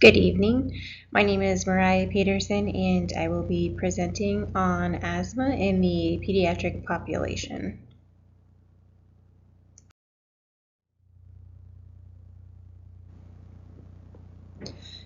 Good evening. My name is Mariah Peterson, and I will be presenting on asthma in the pediatric population.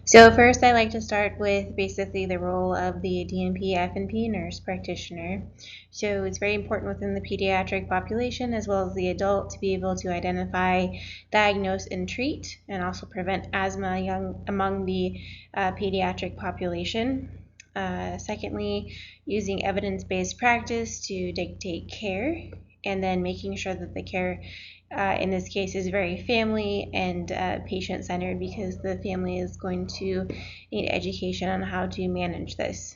So first, I'd like to start with basically the role of the DNP F&P nurse practitioner. So it's very important within the pediatric population as well as the adult to be able to identify, diagnose, and treat, and also prevent asthma among the pediatric population. Secondly, using evidence-based practice to dictate care, and then making sure that the care in this case is very family and patient-centered, because the family is going to need education on how to manage this.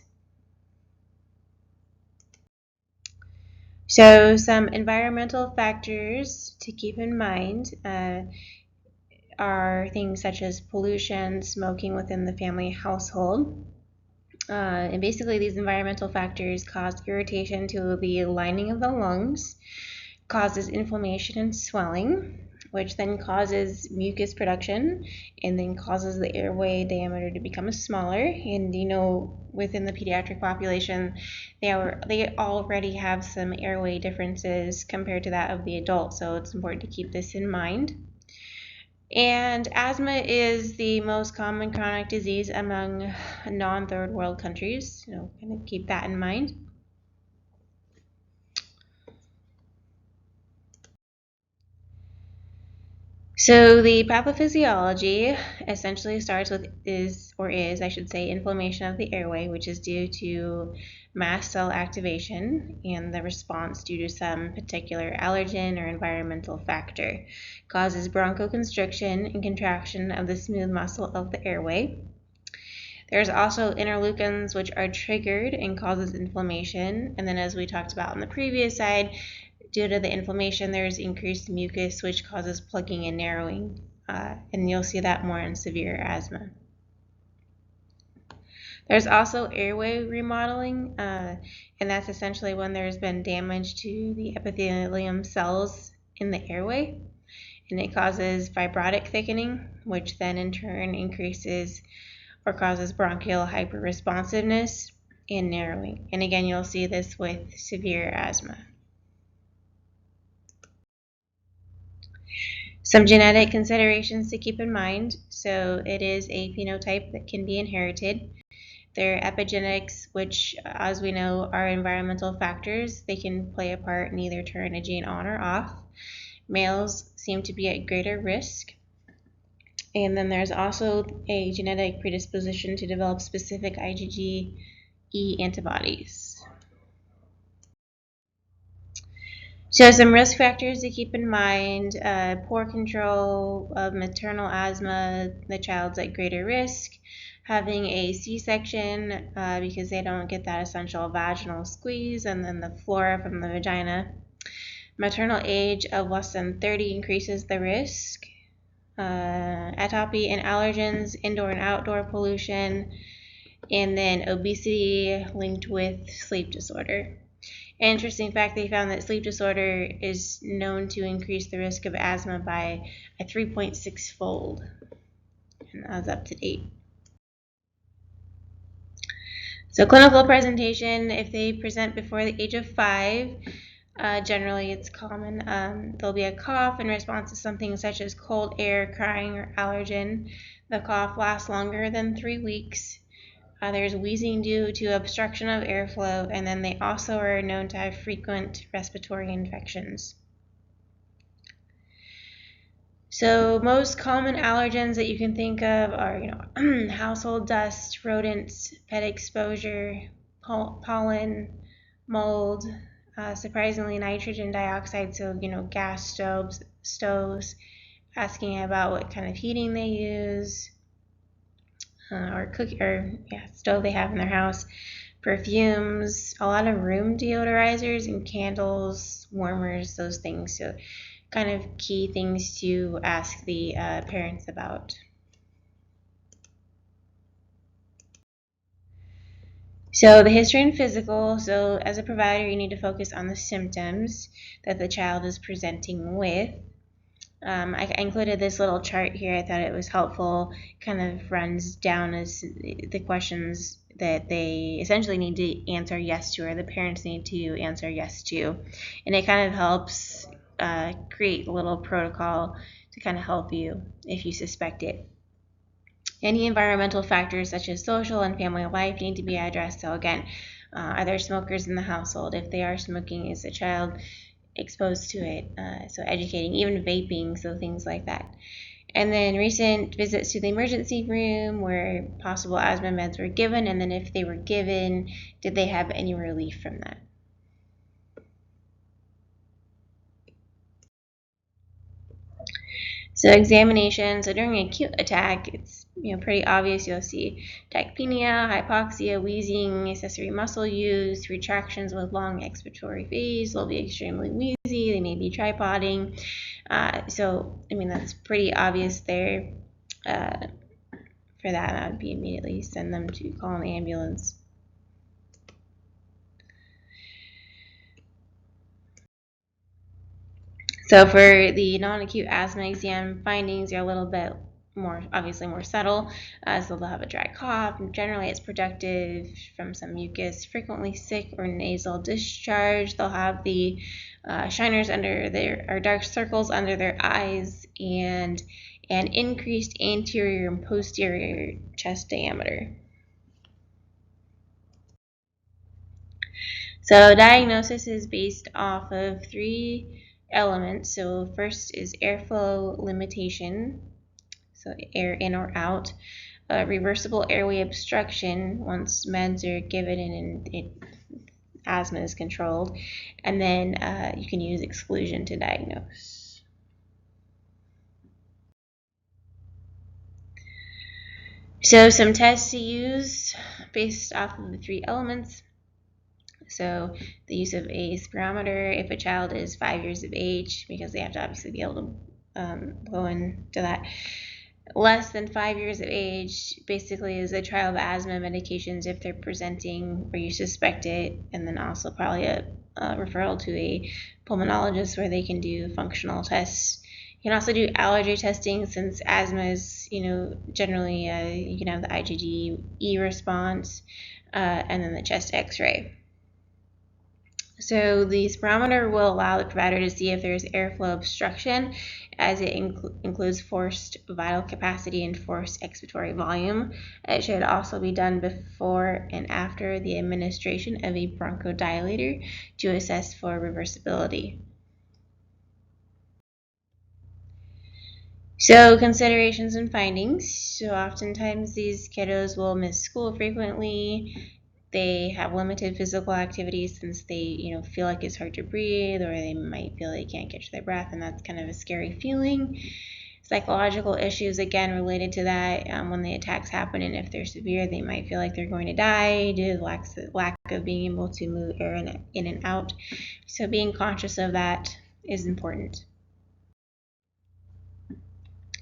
So some environmental factors to keep in mind are things such as pollution, smoking within the family household. And basically these environmental factors cause irritation to the lining of the lungs, causes inflammation and swelling, which then causes mucus production and then causes the airway diameter to become smaller. And within the pediatric population, they already have some airway differences compared to that of the adult, so it's important to keep this in mind. And asthma is the most common chronic disease among non-third world countries, so kind of keep that in mind. So the pathophysiology essentially starts with inflammation of the airway, which is due to mast cell activation and the response due to some particular allergen or environmental factor. Causes bronchoconstriction and contraction of the smooth muscle of the airway. There's also interleukins, which are triggered and causes inflammation. And then, as we talked about on the previous slide, due to the inflammation, there's increased mucus, which causes plugging and narrowing, and you'll see that more in severe asthma. There's also airway remodeling, and that's essentially when there's been damage to the epithelium cells in the airway, and it causes fibrotic thickening, which then in turn increases or causes bronchial hyperresponsiveness and narrowing. And again, you'll see this with severe asthma. Some genetic considerations to keep in mind. So it is a phenotype that can be inherited. There are epigenetics, which, as we know, are environmental factors. They can play a part and either turn a gene on or off. Males seem to be at greater risk. And then there's also a genetic predisposition to develop specific IgG-E antibodies. So some risk factors to keep in mind: poor control of maternal asthma, the child's at greater risk. Having a C-section because they don't get that essential vaginal squeeze and then the flora from the vagina. Maternal age of less than 30 increases the risk. Atopy and allergens, indoor and outdoor pollution, and then obesity linked with sleep disorder. An interesting fact, they found that sleep disorder is known to increase the risk of asthma by a 3.6-fold, and that's up to date. So clinical presentation: if they present before the age of 5, generally it's common. There'll be a cough in response to something such as cold air, crying, or allergen. The cough lasts longer than 3 weeks. There's wheezing due to obstruction of airflow, and then they also are known to have frequent respiratory infections. So most common allergens that you can think of are, household dust, rodents, pet exposure, pollen, mold, surprisingly nitrogen dioxide, so gas stoves, asking about what kind of heating they use, stove they have in their house, perfumes, a lot of room deodorizers and candles, warmers, those things. So kind of key things to ask the parents about. So the history and physical. So as a provider, you need to focus on the symptoms that the child is presenting with. I included this little chart here. I thought it was helpful. Kind of runs down as the questions that they essentially need to answer yes to, or the parents need to answer yes to. And it kind of helps create a little protocol to kind of help you if you suspect it. Any environmental factors such as social and family life need to be addressed. So again, are there smokers in the household? If they are smoking, is the child exposed to it? So educating, even vaping, so things like that. And then recent visits to the emergency room where possible asthma meds were given, and then if they were given, did they have any relief from that? So examination. So during an acute attack, it's pretty obvious. You'll see tachypnea, hypoxia, wheezing, accessory muscle use, retractions with long expiratory phase. They'll be extremely wheezy. They may be tripoding. That's pretty obvious there. For that would be immediately send them to call an ambulance. So for the non-acute asthma exam, findings are a little bit obviously more subtle. So they'll have a dry cough. Generally, it's productive from some mucus, frequently sick or nasal discharge. They'll have the shiners under or dark circles under their eyes, and an increased anterior and posterior chest diameter. So diagnosis is based off of 3 elements. So first is airflow limitation, so air in or out, reversible airway obstruction once meds are given and asthma is controlled, and then you can use exclusion to diagnose. So some tests to use based off of the 3 elements. So the use of a spirometer if a child is 5 years of age, because they have to obviously be able to go into that. Less than 5 years of age basically is a trial of asthma medications if they're presenting or you suspect it, and then also probably a referral to a pulmonologist where they can do functional tests. You can also do allergy testing since asthma is, generally you can have the IgE response, and then the chest x-ray. So the spirometer will allow the provider to see if there's airflow obstruction, as it includes forced vital capacity and forced expiratory volume. It should also be done before and after the administration of a bronchodilator to assess for reversibility. So considerations and findings. So oftentimes these kiddos will miss school frequently. They have limited physical activity since they, feel like it's hard to breathe, or they might feel they can't catch their breath, and that's kind of a scary feeling. Psychological issues, again, related to that. When the attacks happen, and if they're severe, they might feel like they're going to die due to the lack of being able to move air in and out. So being conscious of that is important.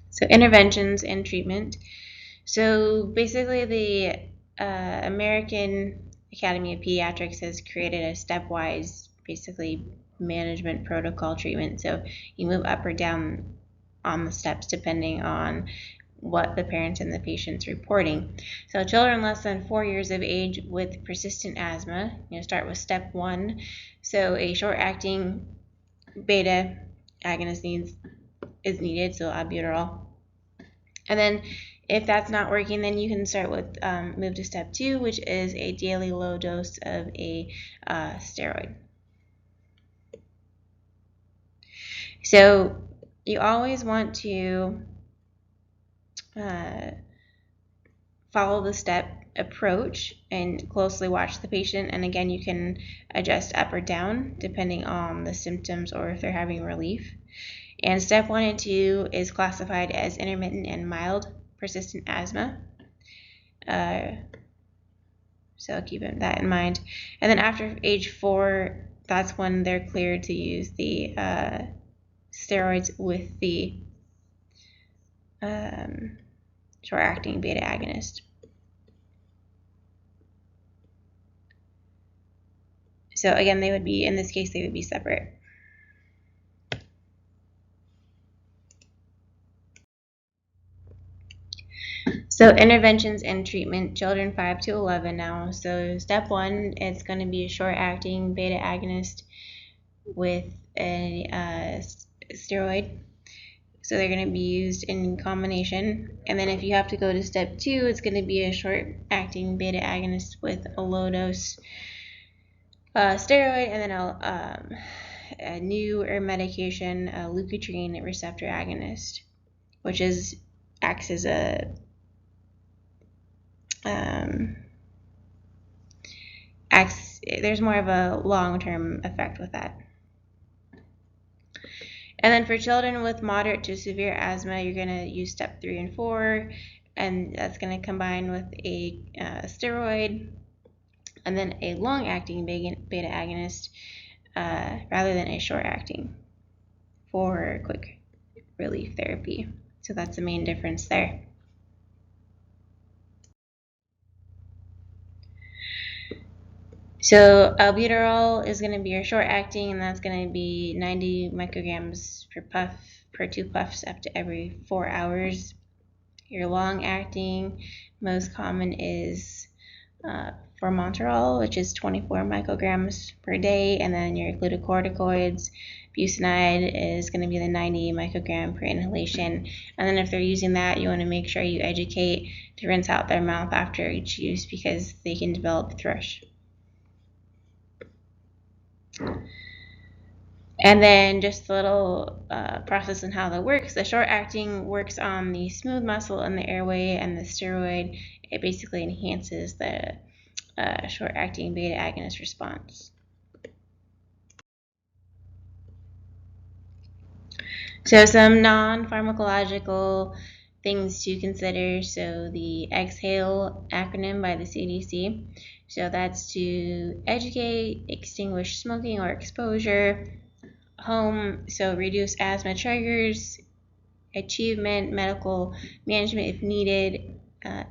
So interventions and treatment. So basically the American Academy of Pediatrics has created a stepwise, basically, management protocol treatment. So you move up or down on the steps depending on what the parents and the patient's reporting. So children less than 4 years of age with persistent asthma, start with step 1. So a short-acting beta agonist is needed, so albuterol. And then if that's not working, then you can start with move to step 2, which is a daily low dose of a steroid. So you always want to follow the step approach and closely watch the patient. And again, you can adjust up or down depending on the symptoms or if they're having relief. And step 1 and 2 is classified as intermittent and mild persistent asthma. So keep that in mind. And then after age 4, that's when they're cleared to use the steroids with the short-acting beta agonist. So again, in this case, they would be separate. So interventions and treatment, children 5 to 11 now. So step 1, it's going to be a short-acting beta agonist with a steroid. So they're going to be used in combination. And then if you have to go to step 2, it's going to be a short-acting beta agonist with a low-dose steroid, and then a newer medication, a leukotriene receptor agonist, which acts as a there's more of a long-term effect with that. And then for children with moderate to severe asthma, you're going to use step 3 and 4, and that's going to combine with a steroid and then a long-acting beta agonist rather than a short-acting for quick relief therapy. So that's the main difference there. So albuterol is going to be your short-acting, and that's going to be 90 micrograms per puff, per 2 puffs up to every 4 hours. Your long-acting, most common is formoterol, which is 24 micrograms per day, and then your glucocorticoids, bucenide is going to be the 90 microgram per inhalation. And then if they're using that, you want to make sure you educate to rinse out their mouth after each use because they can develop thrush. And then just a little process on how that works. The short-acting works on the smooth muscle in the airway, and the steroid, it basically enhances the short-acting beta agonist response. So some non-pharmacological things to consider. So the exhale acronym by the CDC. So that's to educate, extinguish smoking or exposure, home, so reduce asthma triggers, achievement, medical management if needed.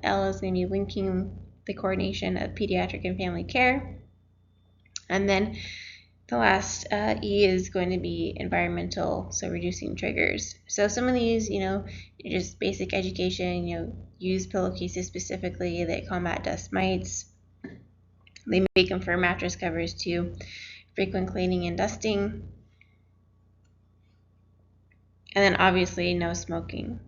L is going to be linking the coordination of pediatric and family care. And then the last E is going to be environmental, so reducing triggers. So some of these, just basic education, use pillowcases specifically that combat dust mites. They may confirm mattress covers too. Frequent cleaning and dusting. And then obviously no smoking.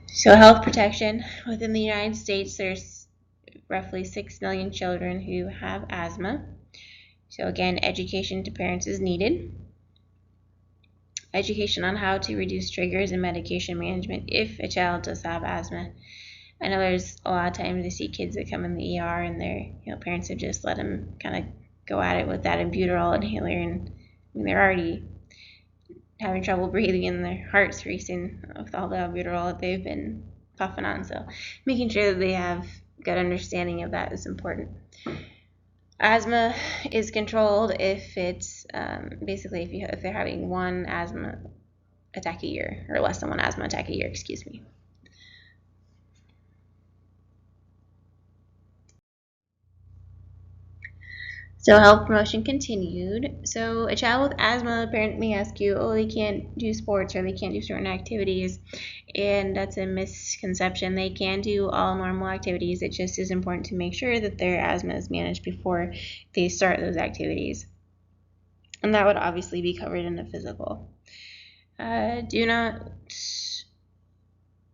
So health protection. Within the United States, there's roughly 6 million children who have asthma. So again, education to parents is needed. Education on how to reduce triggers and medication management if a child does have asthma. I know there's a lot of times I see kids that come in the ER and their parents have just let them kind of go at it with that albuterol inhaler, and they're already having trouble breathing and their heart's racing with all the albuterol that they've been puffing on. So making sure that they have good understanding of that is important. Asthma is controlled if it's basically if they're having one asthma attack a year, or less than one asthma attack a year, excuse me. So health promotion continued. So a child with asthma, a parent may ask you, they can't do sports or they can't do certain activities. And that's a misconception. They can do all normal activities. It just is important to make sure that their asthma is managed before they start those activities. And that would obviously be covered in the physical. Do not...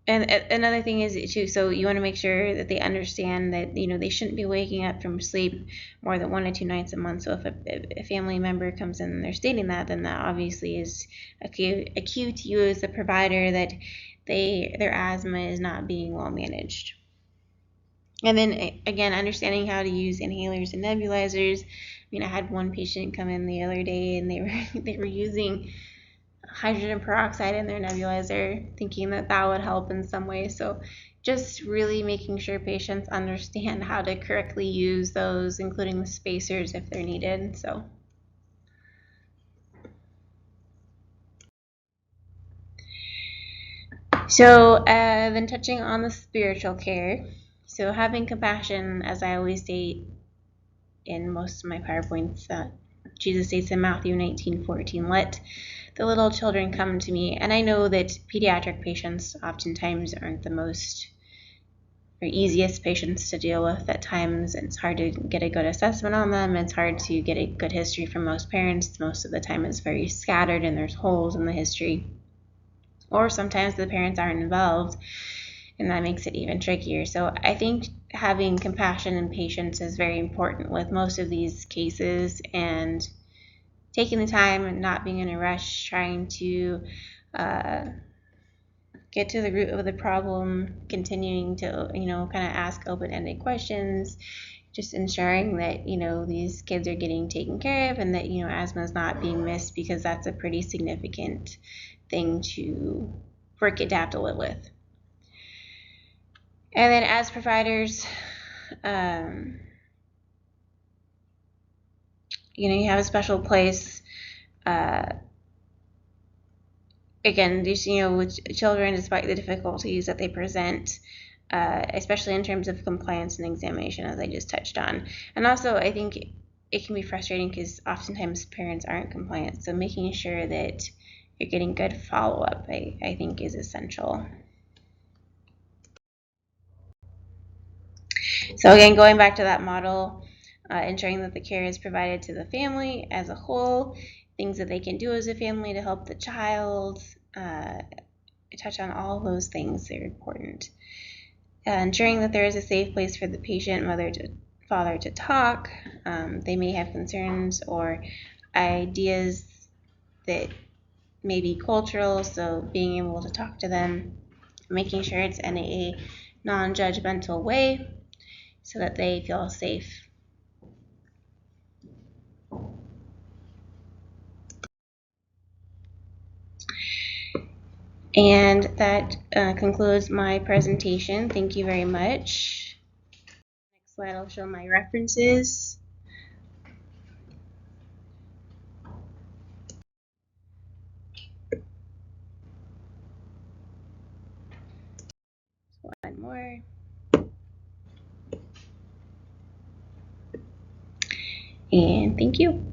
And another thing is too, so you want to make sure that they understand that they shouldn't be waking up from sleep more than 1 to 2 nights a month. So if a family member comes in and they're stating that, then that obviously is a cue to you as a provider that their asthma is not being well managed. And then again, understanding how to use inhalers and nebulizers. I had one patient come in the other day and they were using hydrogen peroxide in their nebulizer, thinking that would help in some way. So just really making sure patients understand how to correctly use those, including the spacers if they're needed. So then touching on the spiritual care. So having compassion, as I always state in most of my PowerPoints, Jesus states in Matthew 19:14, "Let the little children come to me." And I know that pediatric patients oftentimes aren't the most or easiest patients to deal with at times. It's hard to get a good assessment on them. It's hard to get a good history from most parents. Most of the time it's very scattered and there's holes in the history. Or sometimes the parents aren't involved, and that makes it even trickier. So I think having compassion and patience is very important with most of these cases, and taking the time and not being in a rush, trying to get to the root of the problem, continuing to, kind of ask open-ended questions, just ensuring that, these kids are getting taken care of and that, asthma is not being missed, because that's a pretty significant thing for a kid to have to live with. And then as providers, you have a special place, again, just, with children, despite the difficulties that they present, especially in terms of compliance and examination, as I just touched on. And also, I think it can be frustrating because oftentimes parents aren't compliant. So making sure that you're getting good follow-up, I think, is essential. So again, going back to that model, ensuring that the care is provided to the family as a whole, things that they can do as a family to help the child, touch on all those things. They're important. Ensuring that there is a safe place for the patient, mother to father, to talk. They may have concerns or ideas that may be cultural, so being able to talk to them, making sure it's in a non-judgmental way so that they feel safe. And that concludes my presentation. Thank you very much. Next slide, I'll show my references. One more. And thank you.